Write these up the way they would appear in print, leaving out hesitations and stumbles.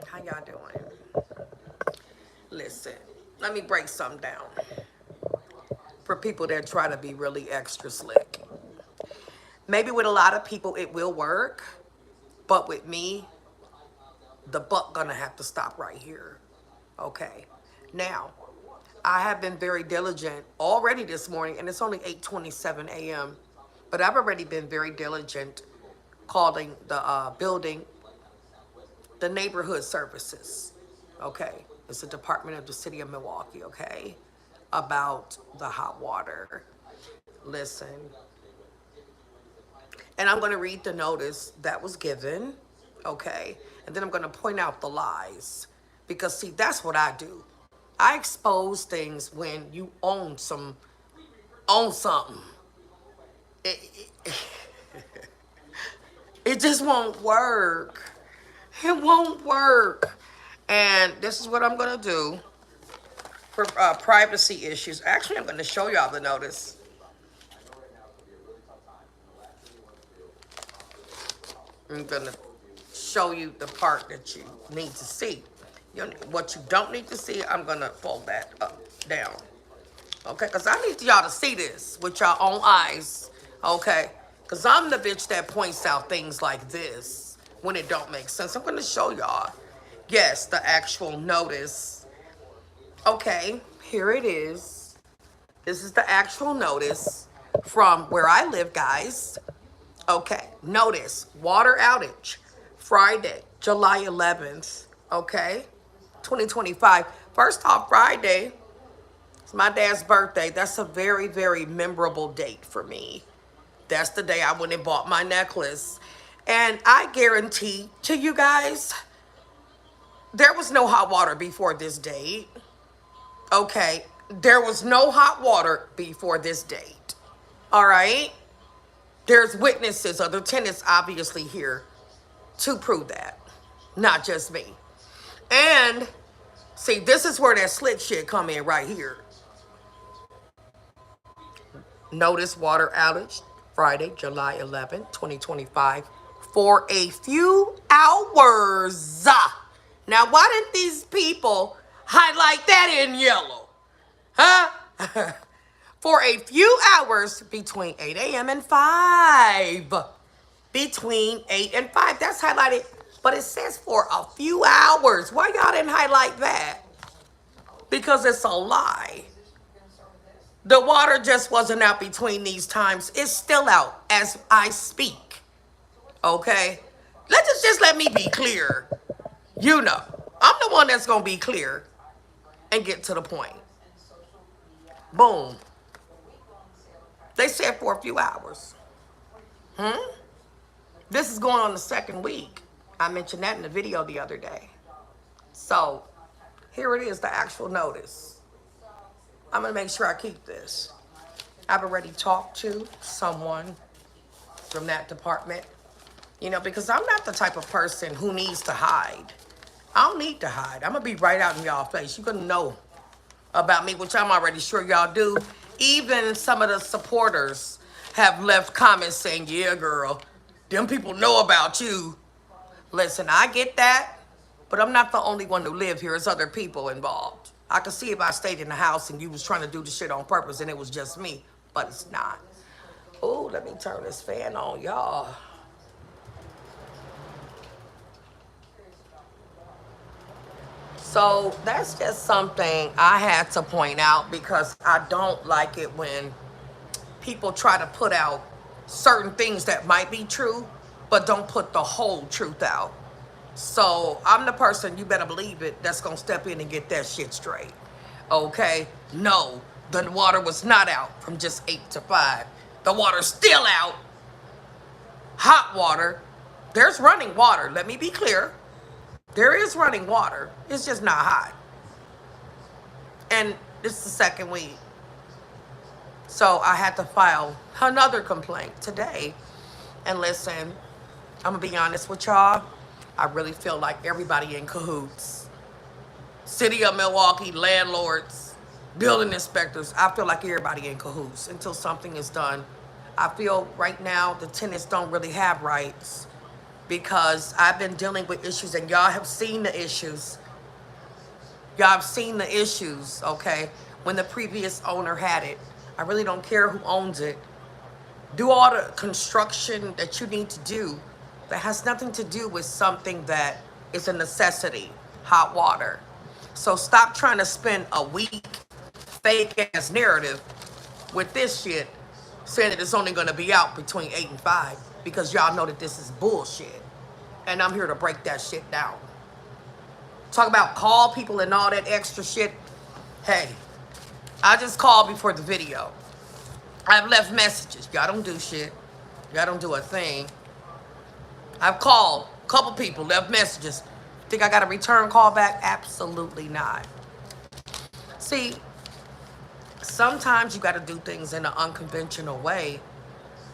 How y'all doing? Listen, let me break something down for people that try to be really extra slick. Maybe with a lot of people it will work, but with me, the buck gonna have to stop right here. Okay. Now, I have been very diligent already this morning, and it's only 8:27 a.m. But I've already been very diligent calling the building the neighborhood services. Okay, it's a department of the city of Milwaukee. Okay, about the hot water. Listen, and I'm going to read the notice that was given. Okay, and then I'm going to point out the lies because see that's what I do. I expose things when you own something. It, it just won't work. It won't work. And this is what I'm going to do for privacy issues. Actually, I'm going to show y'all the notice. I'm going to show you the part that you need to see. What you don't need to see, I'm going to fold that up, down. Okay, because I need y'all to see this with your own eyes. Okay, because I'm the bitch that points out things like this when it don't make sense. I'm going to show y'all. Yes, the actual notice. Okay, here it is. This is the actual notice from where I live, guys. Okay, notice, water outage, Friday, July 11th, okay, 2025. First off, Friday, it's my dad's birthday. That's a very, very memorable date for me. That's the day I went and bought my necklace. And I guarantee to you guys, there was no hot water before this date. Okay, there was no hot water before this date. All right? There's witnesses, other tenants obviously here to prove that. Not just me. And see, this is where that slick shit come in right here. Notice water outage, Friday, July 11th, 2025, for a few hours. Now, why didn't these people highlight that in yellow? Huh? For a few hours between 8 a.m. and 5. Between 8 and 5. That's highlighted. But it says for a few hours. Why y'all didn't highlight that? Because it's a lie. The water just wasn't out between these times. It's still out as I speak. Okay? Just let me be clear. You know, I'm the one that's going to be clear and get to the point. Boom. They said for a few hours. This is going on the second week. I mentioned that in the video the other day. So, here it is, the actual notice. I'm going to make sure I keep this. I've already talked to someone from that department. You know, because I'm not the type of person who needs to hide. I don't need to hide. I'm going to be right out in y'all face. You're going to know about me, which I'm already sure y'all do. Even some of the supporters have left comments saying, yeah, girl, them people know about you. Listen, I get that, but I'm not the only one who live here. There's other people involved. I could see if I stayed in the house and you was trying to do the shit on purpose and it was just me, but it's not. Oh, let me turn this fan on, y'all. So that's just something I had to point out because I don't like it when people try to put out certain things that might be true, but don't put the whole truth out. So I'm the person, you better believe it, that's going to step in and get that shit straight. Okay? No, the water was not out from just 8 to 5. The water's still out. Hot water. There's running water. Let me be clear. There is running water. It's just not hot. And this is the second week. So I had to file another complaint today. And listen, I'm going to be honest with y'all. I really feel like everybody in cahoots. City of Milwaukee, landlords, building inspectors. I feel like everybody in cahoots until something is done. I feel right now the tenants don't really have rights. because I've been dealing with issues and y'all have seen the issues. Y'all have seen the issues, okay? When the previous owner had it. I really don't care who owns it. Do all the construction that you need to do that has nothing to do with something that is a necessity, hot water. So stop trying to spend a week fake ass narrative with this shit saying that it's only gonna be out between 8 and 5 because y'all know that this is bullshit. And I'm here to break that shit down. Talk about call people and all that extra shit. Hey, I just called before the video. I've left messages. Y'all don't do shit. Y'all don't do a thing. I've called a couple people, left messages. Think I got a return call back? Absolutely not. See, sometimes you got to do things in an unconventional way.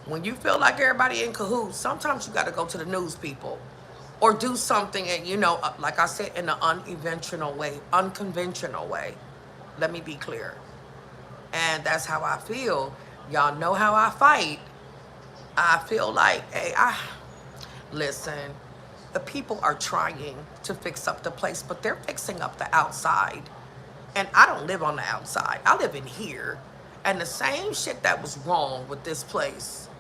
When you feel like everybody in cahoots, sometimes you got to go to the news people or do something, and like I said, in an unconventional way. Let me be clear. And that's how I feel. Y'all know how I fight. I feel like, hey, listen, the people are trying to fix up the place, but they're fixing up the outside. And I don't live on the outside. I live in here. And the same shit that was wrong with this place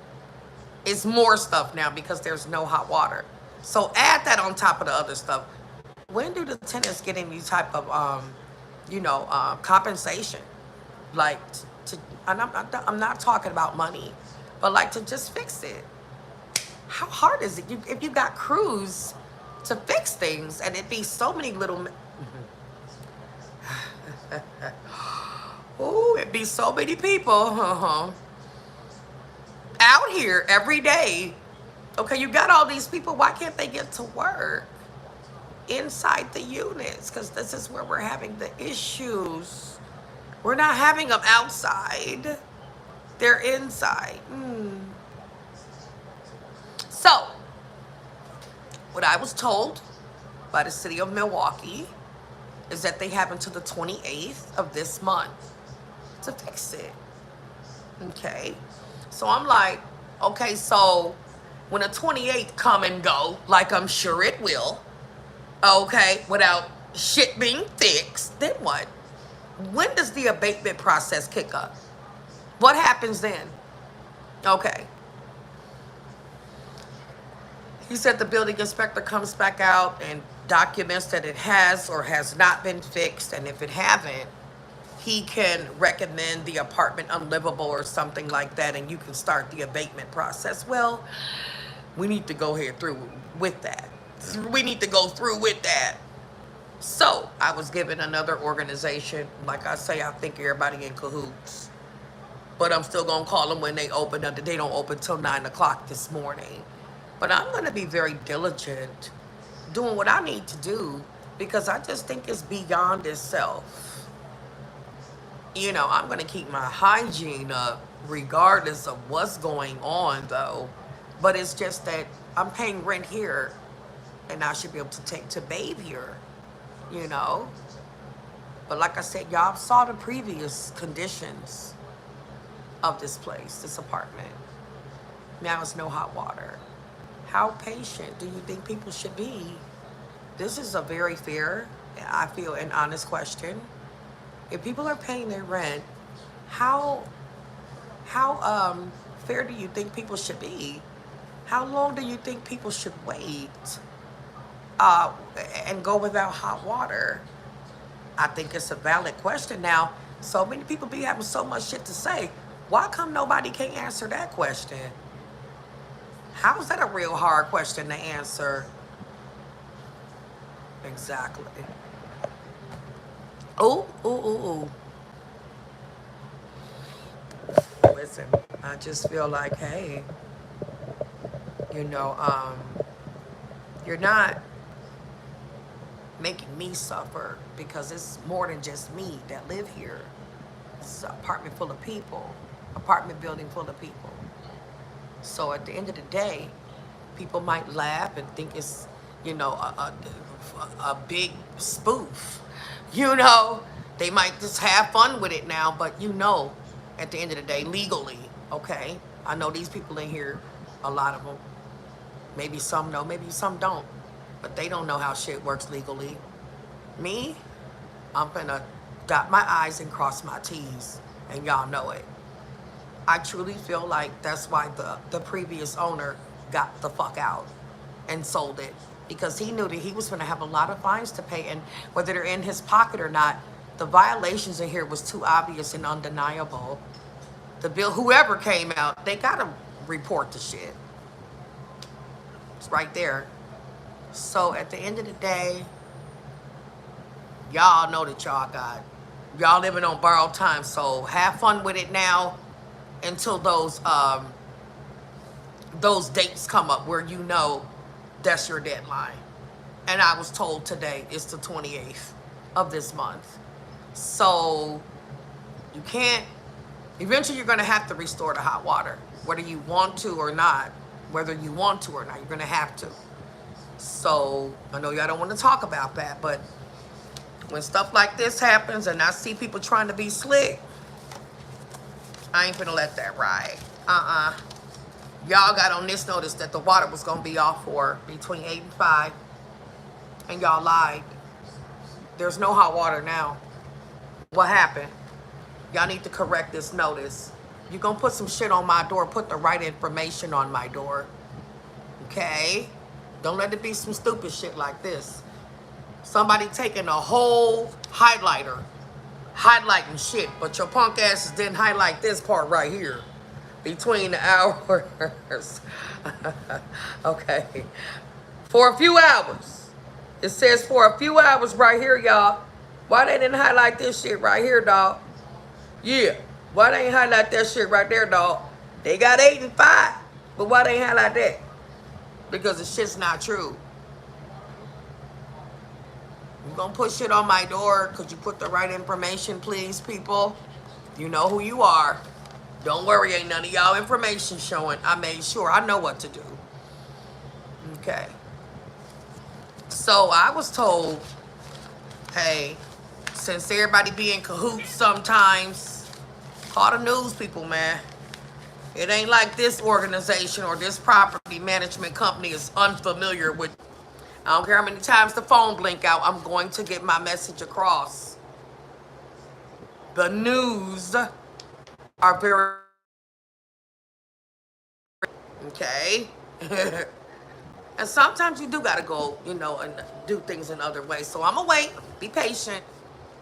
is more stuff now because there's no hot water. So add that on top of the other stuff. When do the tenants get any type of, compensation? Like, and I'm not talking about money, but like to just fix it. How hard is it if you got crews to fix things and it be so many little... Ooh, it be so many people out here every day. Okay, you got all these people. Why can't they get to work inside the units? Because this is where we're having the issues. We're not having them outside. They're inside. So, what I was told by the city of Milwaukee is that they have until the 28th of this month to fix it. Okay? So I'm like, okay, so when the 28th come and go, like I'm sure it will, okay, without shit being fixed, then what? When does the abatement process kick up? What happens then? Okay. He said the building inspector comes back out and documents that it has or has not been fixed, and if it haven't, he can recommend the apartment unlivable or something like that, and you can start the abatement process. Well, we need to go through with that. We need to go through with that. So I was given another organization. Like I say, I think everybody in cahoots. But I'm still going to call them when they open. They don't open till 9 o'clock this morning. But I'm going to be very diligent doing what I need to do because I just think it's beyond itself. I'm going to keep my hygiene up regardless of what's going on, though. But it's just that I'm paying rent here and I should be able to bathe here. But like I said, y'all saw the previous conditions of this place, this apartment. Now it's no hot water. How patient do you think people should be? This is a very fair, I feel, an honest question. If people are paying their rent, how fair do you think people should be? How long do you think people should wait and go without hot water? I think it's a valid question. Now, so many people be having so much shit to say. Why come nobody can't answer that question? How is that a real hard question to answer? Exactly. Oh, Listen, I just feel like, hey, you're not making me suffer because it's more than just me that live here. It's an apartment full of people, apartment building full of people. So at the end of the day, people might laugh and think it's, a big spoof. They might just have fun with it now, but at the end of the day, legally, okay? I know these people in here, a lot of them, Maybe some know, maybe some don't. But they don't know how shit works legally. Me, I'm gonna dot my I's and cross my T's. And y'all know it. I truly feel like that's why the previous owner got the fuck out and sold it. Because he knew that he was gonna have a lot of fines to pay. And whether they're in his pocket or not, the violations in here was too obvious and undeniable. The bill, whoever came out, they gotta report the shit. It's right there. So at the end of the day, y'all know that y'all living on borrowed time. So have fun with it now until those dates come up where you know that's your deadline. And I was told today it's the 28th of this month. So you can't, eventually you're gonna have to restore the hot water, whether you want to or not. Whether you want to or not, you're gonna have to. So I know y'all don't want to talk about that, but when stuff like this happens and I see people trying to be slick, I ain't gonna let that ride. Y'all got on this notice that the water was gonna be off for between 8 and 5, and y'all lied. There's no hot water now. What happened? Y'all need to correct this notice. You're gonna put some shit on my door, put the right information on my door. Okay? Don't let it be some stupid shit like this. Somebody taking a whole highlighter, highlighting shit, but your punk asses didn't highlight this part right here. Between the hours. Okay. For a few hours. It says for a few hours right here, y'all. Why they didn't highlight this shit right here, dog? Yeah. Why they ain't highlight that shit right there, dog? They got 8 and 5. But why they ain't highlight that? Because the shit's not true. You gonna put shit on my door because you put the right information, please, people? You know who you are. Don't worry, ain't none of y'all information showing. I made sure I know what to do. Okay. So I was told, hey, since everybody be in cahoots sometimes, call the news people, man. It ain't like this organization or this property management company is unfamiliar with. I don't care how many times the phone blink out, I'm going to get my message across. The news are very, okay? And sometimes you do gotta go, you know, and do things in other ways. So I'm gonna wait, be patient,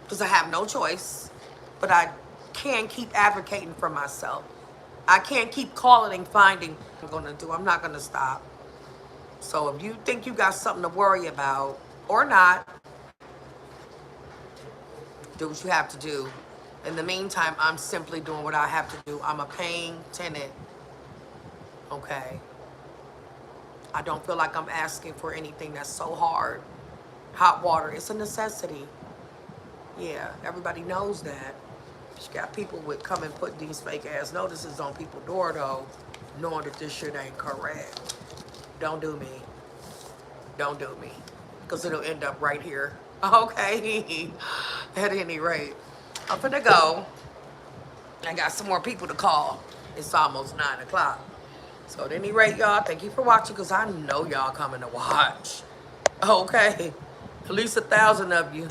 because I have no choice. But I can't keep advocating for myself. I can't keep calling and finding what I'm gonna do. I'm not gonna stop. So if you think you got something to worry about or not, do what you have to do. In the meantime, I'm simply doing what I have to do. I'm a paying tenant. Okay. I don't feel like I'm asking for anything that's so hard. Hot water, it's a necessity. Yeah, everybody knows that. You got people with come and put these fake ass notices on people's door though, knowing that this shit ain't correct. Don't do me. Don't do me. Because it'll end up right here. Okay. At any rate, I'm finna go. I got some more people to call. It's almost 9 o'clock. So at any rate, y'all, thank you for watching because I know y'all coming to watch. Okay. At least 1,000 of you.